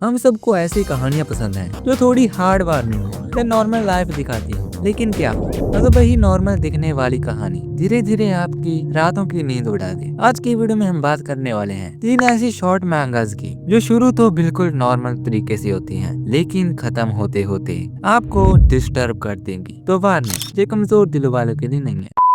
हम सबको ऐसी कहानियां पसंद हैं जो थोड़ी हार्ड वार्मिंग हो या नॉर्मल लाइफ दिखाती है। लेकिन क्या हो अगर वही नॉर्मल दिखने वाली कहानी धीरे धीरे आपकी रातों की नींद उड़ा दे। आज की वीडियो में हम बात करने वाले हैं 3 ऐसी शॉर्ट मैंगास की जो शुरू तो बिल्कुल नॉर्मल तरीके से होती हैं, लेकिन खत्म होते होते आपको डिस्टर्ब कर देंगी। तो बाद में ये कमजोर दिल वालों के लिए नहीं है।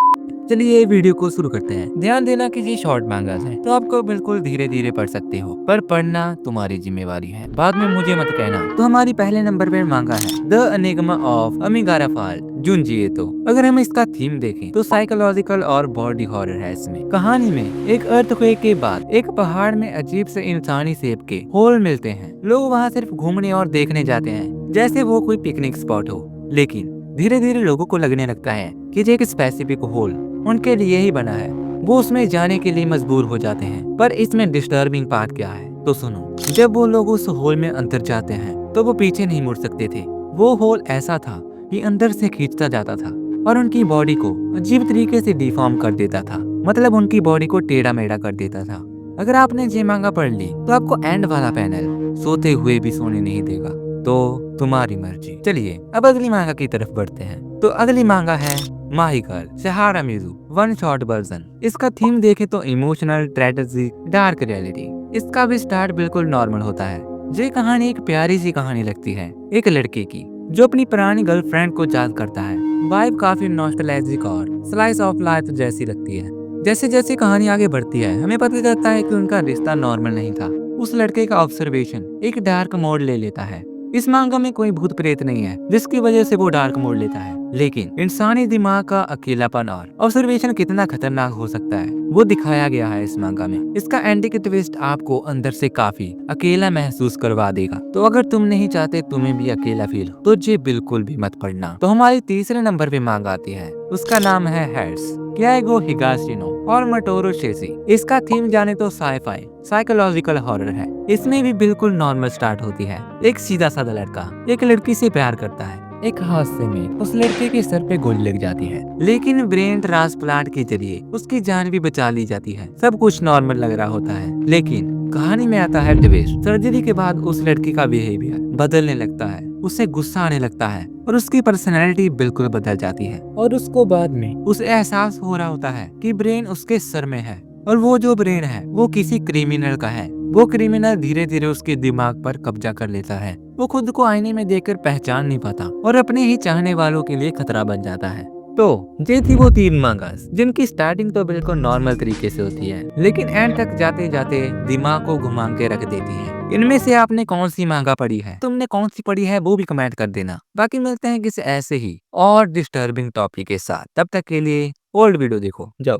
चलिए ये वीडियो को शुरू करते हैं। ध्यान देना कि ये शॉर्ट मैंगास है तो आपको बिल्कुल धीरे धीरे पढ़ सकते हो, पर पढ़ना तुम्हारी जिम्मेवारी है, बाद में मुझे मत कहना। तो हमारी पहले नंबर पे मांगा है the enigma of Amigara fault Junji Ito. अगर हम इसका थीम देखें तो साइकोलॉजिकल और बॉडी हॉरर है। इसमें कहानी में एक अर्थक्वेक के बाद एक पहाड़ में अजीब से इंसानी शेप के होल मिलते हैं। लोग वहाँ सिर्फ घूमने और देखने जाते हैं जैसे वो कोई पिकनिक स्पॉट हो, लेकिन धीरे धीरे लोगों को लगने लगता है कि ये एक स्पेसिफिक होल उनके लिए ही बना है। वो उसमें जाने के लिए मजबूर हो जाते हैं। पर इसमें डिस्टर्बिंग पार्ट क्या है तो सुनो। जब वो लोग उस होल में अंदर जाते हैं तो वो पीछे नहीं मुड़ सकते थे। वो होल ऐसा था कि अंदर से खींचता जाता था और उनकी बॉडी को अजीब तरीके से डिफॉर्म कर देता था। मतलब उनकी बॉडी को टेढ़ा मेढ़ा कर देता था। अगर आपने ये मांगा पढ़ ली तो आपको एंड वाला पैनल सोते हुए भी सोने नहीं देगा। तो तुम्हारी मर्जी। चलिए अब अगली मांगा की तरफ बढ़ते हैं। तो अगली मांगा है माहिकल सहारा मिजू वन शॉट वर्जन। इसका थीम देखे तो इमोशनल ट्रेजेडी डार्क रियलिटी। इसका भी स्टार्ट बिल्कुल नॉर्मल होता है। ये कहानी एक प्यारी सी कहानी लगती है, एक लड़के की जो अपनी पुरानी गर्लफ्रेंड को याद करता है। वाइब काफी नॉस्टैल्जिक और स्लाइस ऑफ लाइफ जैसी लगती है। जैसे जैसे कहानी आगे बढ़ती है हमें पता चलता है कि उनका रिश्ता नॉर्मल नहीं था। उस लड़के का ऑब्जर्वेशन एक डार्क मोड ले लेता है। इस मांगा में कोई भूत प्रेत नहीं है जिसकी वजह से वो डार्क मोड लेता है, लेकिन इंसानी दिमाग का अकेलापन और ऑब्जर्वेशन कितना खतरनाक हो सकता है वो दिखाया गया है इस मांगा में। इसका एंडिंग ट्विस्ट आपको अंदर से काफी अकेला महसूस करवा देगा। तो अगर तुम नहीं चाहते तुम्हें भी अकेला फील हो तो ये बिल्कुल भी मत पढ़ना। तो हमारी तीसरे नंबर पे मांग आती है, उसका नाम है हेड्स क्यागो हिगाशिनो और मटोरो शेसी। इसका थीम जाने तो साईफाई साइकोलॉजिकल हॉरर है। इसमें भी बिल्कुल नॉर्मल स्टार्ट होती है। एक सीधा साधा लड़का एक लड़की से प्यार करता है। एक हादसे में उस लड़के के सर पे गोली लग जाती है, लेकिन ब्रेन ट्रांसप्लांट के जरिए उसकी जान भी बचा ली जाती है। सब कुछ नॉर्मल लग रहा होता है, लेकिन कहानी में आता है ट्विस्ट। सर्जरी के बाद उस लड़की का बिहेवियर बदलने लगता है। उसे गुस्सा आने लगता है और उसकी पर्सनैलिटी बिल्कुल बदल जाती है। और उसको बाद में उसे एहसास हो रहा होता है कि ब्रेन उसके सर में है और वो जो ब्रेन है वो किसी क्रिमिनल का है। वो क्रिमिनल धीरे धीरे उसके दिमाग पर कब्जा कर लेता है। वो खुद को आईने में देखकर पहचान नहीं पाता और अपने ही चाहने वालों के लिए खतरा बन जाता है। तो ये थी वो 3 मांगास जिनकी स्टार्टिंग तो बिल्कुल नॉर्मल तरीके से होती है, लेकिन एंड तक जाते जाते दिमाग को घुमा के रख देती है। इनमें से आपने कौन सी मांगा पढ़ी है, तुमने कौन सी पढ़ी है वो भी कमेंट कर देना। बाकी मिलते हैं किसी ऐसे ही और डिस्टर्बिंग टॉपिक के साथ। तब तक के लिए ओल्ड वीडियो देखो जाओ।